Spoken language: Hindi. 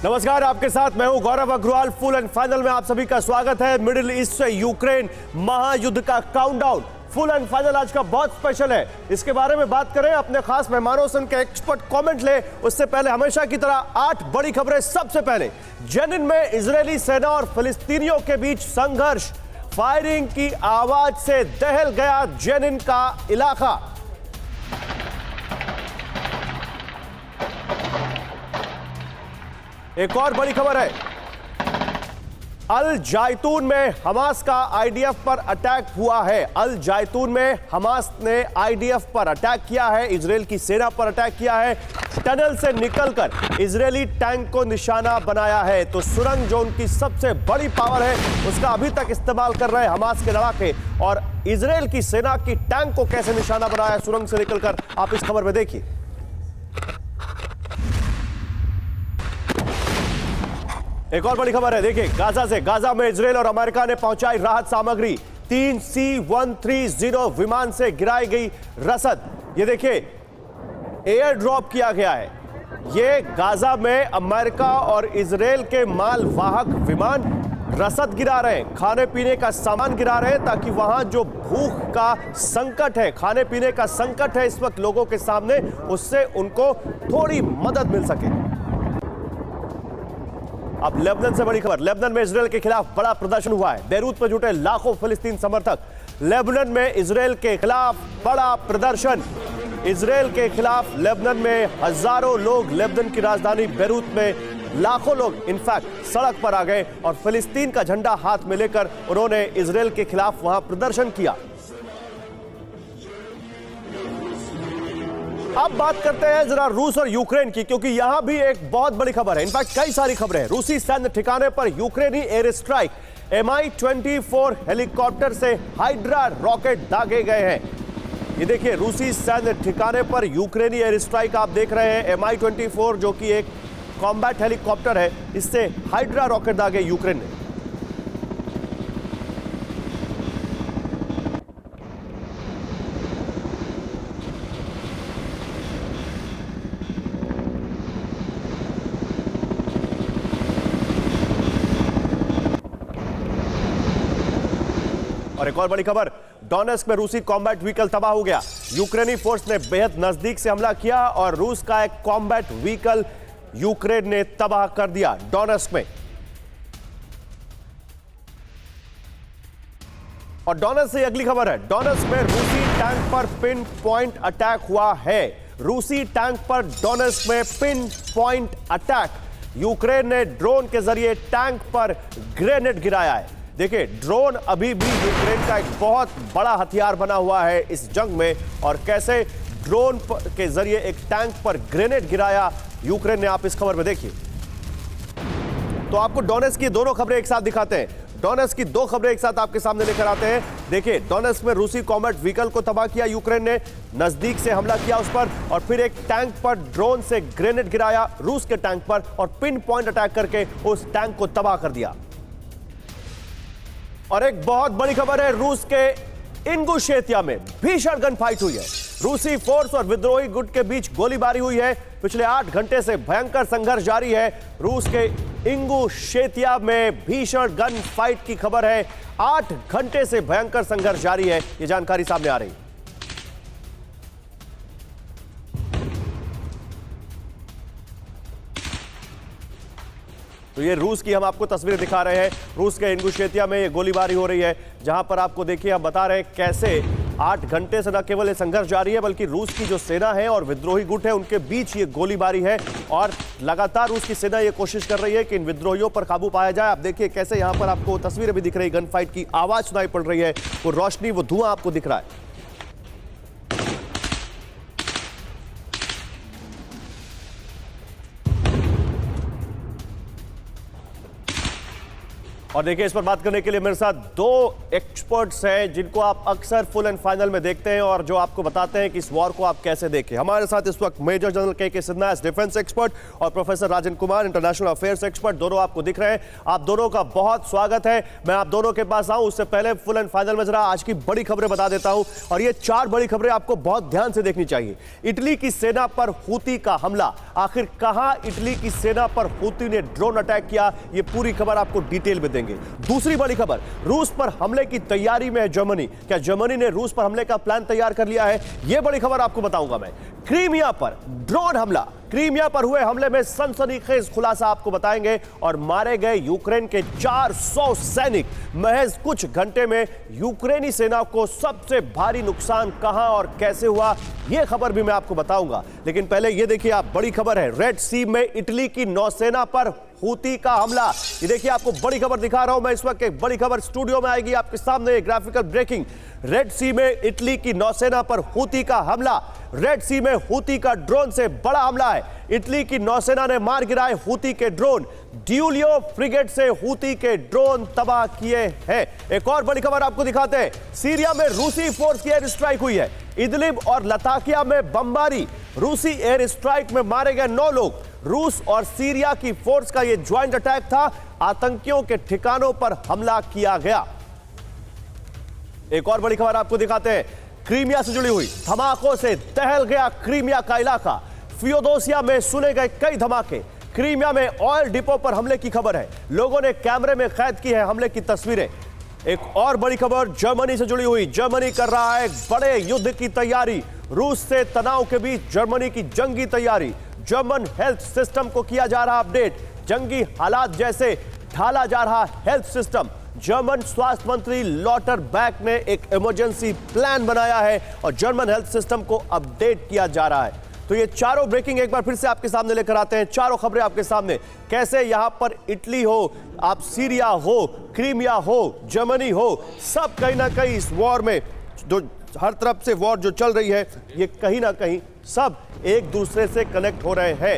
नमस्कार, आपके साथ मैं हूं गौरव अग्रवाल। फुल एंड फाइनल में आप सभी का स्वागत है। मिडिल ईस्ट से यूक्रेन महायुद्ध का काउंटडाउन फुल एंड फाइनल आज का बहुत स्पेशल है। इसके बारे में बात करें, अपने खास मेहमानों से उनके एक्सपर्ट कमेंट ले, उससे पहले हमेशा की तरह 8 बड़ी खबरें। सबसे पहले, जेनिन में इजरायली सेना और फिलिस्तीनियों के बीच संघर्ष, फायरिंग की आवाज से दहल गया जेनिन का इलाका। एक और बड़ी खबर है, अल जायतून में हमास का आईडीएफ पर अटैक हुआ है। अल जायतून में हमास ने आईडीएफ पर अटैक किया है, इजरायल की सेना पर अटैक किया है। टनल से निकलकर इजरायली टैंक को निशाना बनाया है। तो सुरंग जो उनकी सबसे बड़ी पावर है, उसका अभी तक इस्तेमाल कर रहे हैं हमास के लड़ाके। और इजरायल की सेना की टैंक को कैसे निशाना बनाया है सुरंग से निकलकर, आप इस खबर में देखिए। एक और बड़ी खबर है, देखिए गाजा से। गाजा में इजरायल और अमेरिका ने पहुंचाई राहत सामग्री। 3 C-130 विमान से गिराई गई रसद। ये देखिए, एयर ड्रॉप किया गया है। ये गाजा में अमेरिका और इजरायल के माल वाहक विमान रसद गिरा रहे हैं, खाने पीने का सामान गिरा रहे हैं, ताकि वहां जो भूख का संकट है, खाने पीने का संकट है इस वक्त लोगों के सामने, उससे उनको थोड़ी मदद मिल सके। अब लेबनान से बड़ी खबर, लेबनान में इजरायल के खिलाफ बड़ा प्रदर्शन हुआ है। बेरूत में जुटे लाखों फिलिस्तीन समर्थक। लेबनान में इजरायल के खिलाफ बड़ा प्रदर्शन, इजरायल के खिलाफ लेबनान में हजारों लोग, लेबनान की राजधानी बेरूत में लाखों लोग इनफैक्ट सड़क पर आ गए और फिलिस्तीन का झंडा हाथ में लेकर उन्होंने इजरायल के खिलाफ वहां प्रदर्शन किया। अब बात करते हैं जरा रूस और यूक्रेन की, क्योंकि यहां भी एक बहुत बड़ी खबर है। इनफैक्ट कई सारी खबरें हैं। रूसी सैन्य ठिकाने पर यूक्रेनी एयर स्ट्राइक, Mi-24 हेलीकॉप्टर से हाइड्रा रॉकेट दागे गए हैं। ये देखिए, रूसी सैन्य ठिकाने पर यूक्रेनी एयर स्ट्राइक आप देख रहे हैं। Mi-24 जो कि एक कॉम्बैट हेलीकॉप्टर है, इससे हाइड्रा रॉकेट दागे यूक्रेन ने। और एक और बड़ी खबर, डोनेस्क में रूसी कॉम्बैट व्हीकल तबाह हो गया। यूक्रेनी फोर्स ने बेहद नजदीक से हमला किया और रूस का एक कॉम्बैट व्हीकल यूक्रेन ने तबाह कर दिया डोनेस्क में। और डोनेस्क से अगली खबर है, डोनेस्क में रूसी टैंक पर पिन पॉइंट अटैक हुआ है। रूसी टैंक पर डोनेस्क में पिन पॉइंट अटैक। यूक्रेन ने ड्रोन के जरिए टैंक पर ग्रेनेड गिराया है। देखिए, ड्रोन अभी भी यूक्रेन का एक बहुत बड़ा हथियार बना हुआ है इस जंग में, और कैसे ड्रोन के जरिए एक टैंक पर ग्रेनेड गिराया यूक्रेन ने, आप इस खबर में देखिए। तो आपको डोनेस्क की दोनों खबरें एक साथ दिखाते हैं। डोनेस्क की 2 खबरें एक साथ आपके सामने लेकर आते हैं। देखिए, डोनेस्क में रूसी कॉम्बैट व्हीकल को तबाह किया यूक्रेन ने, नजदीक से हमला किया उस पर, और फिर एक टैंक पर ड्रोन से ग्रेनेड गिराया रूस के टैंक पर, और पिन पॉइंट अटैक करके उस टैंक को तबाह कर दिया। और एक बहुत बड़ी खबर है, रूस के इंगुशेतिया में भीषण गन फाइट हुई है। रूसी फोर्स और विद्रोही गुट के बीच गोलीबारी हुई है। पिछले 8 घंटे से भयंकर संघर्ष जारी है। रूस के इंगुशेतिया में भीषण गन फाइट की खबर है। 8 घंटे से भयंकर संघर्ष जारी है, यह जानकारी सामने आ रही है। तो ये रूस की हम आपको तस्वीरें दिखा रहे हैं। रूस के इंगुशेतिया में ये गोलीबारी हो रही है, जहां पर आपको देखिए हम बता रहे हैं कैसे 8 घंटे से न केवल ये संघर्ष जारी है, बल्कि रूस की जो सेना है और विद्रोही गुट है, उनके बीच ये गोलीबारी है। और लगातार रूस की सेना ये कोशिश कर रही है कि इन विद्रोहियों पर काबू पाया जाए। आप देखिए कैसे यहां पर आपको तस्वीरें भी दिख रही, गन फाइट की आवाज सुनाई पड़ रही है, वो रोशनी, वो धुआं आपको दिख रहा है। और देखिए, इस पर बात करने के लिए मेरे साथ दो एक्सपर्ट्स हैं जिनको आप अक्सर फुल एंड फाइनल में देखते हैं और जो आपको बताते हैं कि इस वॉर को आप कैसे देखें। हमारे साथ इस वक्त मेजर जनरल के सिन्हा, डिफेंस एक्सपर्ट, और professor Rajan Kumar, international affairs expert. दोनों आपको दिख रहे हैं। आप दोनों का बहुत स्वागत है। मैं आप दोनों के पास आऊं उससे पहले फुल एंड फाइनल में जरा आज की बड़ी खबरें बता देता हूं, और ये 4 बड़ी खबरें आपको बहुत ध्यान से देखनी चाहिए। इटली की सेना पर हूती का हमला, आखिर कहां इटली की सेना पर हूती ने ड्रोन अटैक किया, ये पूरी खबर आपको डिटेल में देंगे। दूसरी बड़ी खबर, रूस पर हमले की तैयारी में है जर्मनी। क्या जर्मनी ने रूस पर हमले का प्लान तैयार कर लिया है, यह बड़ी खबर आपको बताऊंगा मैं। क्रीमिया पर ड्रोन हमला, क्रीमिया पर हुए हमले में सनसनीखेज खुलासा आपको बताएंगे, और मारे गए यूक्रेन के 400 सैनिक। महज कुछ घंटे में यूक्रेनी सेना को सबसे भारी नुकसान कहां और कैसे हुआ, यह खबर भी मैं आपको बताऊंगा। लेकिन पहले यह देखिए, आप बड़ी खबर है, रेड सी में इटली की नौसेना पर हूती का हमला। ये देखिए, आपको बड़ी खबर दिखा रहा हूं मैं इस वक्त। एक बड़ी खबर स्टूडियो में आएगी आपके सामने, ग्राफिकल ब्रेकिंग। रेड सी में इटली की नौसेना पर हूती का हमला। रेड सी में हूती का ड्रोन से बड़ा हमला है। इटली की नौसेना ने मार गिराए हूती के ड्रोन। ड्यूलियो फ्रिगेट से हूती के ड्रोन तबाह किए हैं। एक और बड़ी खबर आपको दिखाते हैं, सीरिया में रूसी फोर्स की एयर स्ट्राइक हुई है। इदलिब और लताकिया में बमबारी, रूसी एयर स्ट्राइक में मारे गए 9 लोग। रूस और सीरिया की फोर्स का यह ज्वाइंट अटैक था। आतंकियों के ठिकानों पर हमला किया गया। एक और बड़ी खबर आपको दिखाते हैं, क्रीमिया से जुड़ी हुई, धमाकों से दहल गया क्रीमिया का इलाका। फियोदोसिया में सुने गए कई धमाके। क्रीमिया में ऑयल डिपो पर हमले की खबर है। लोगों ने कैमरे में कैद की है हमले की तस्वीरें। एक और बड़ी खबर जर्मनी से जुड़ी हुई, जर्मनी कर रहा है बड़े युद्ध की तैयारी। रूस से तनाव के बीच जर्मनी की जंगी तैयारी। जर्मन हेल्थ सिस्टम को किया जा रहा अपडेट। जंगी हालात जैसे ढाला जा रहा हेल्थ सिस्टम। जर्मन स्वास्थ्य मंत्री लॉटरबैक ने एक इमरजेंसी प्लान बनाया है और जर्मन हेल्थ सिस्टम को अपडेट किया जा रहा है। तो ये चारों ब्रेकिंग एक बार फिर से आपके सामने लेकर आते हैं। चारों खबरें आपके सामने, कैसे यहां पर इटली हो, आप सीरिया हो, क्रीमिया हो, जर्मनी हो, सब कहीं ना कहीं इस वॉर में, जो हर तरफ से वॉर जो चल रही है, ये कहीं ना कहीं सब एक दूसरे से कनेक्ट हो रहे हैं।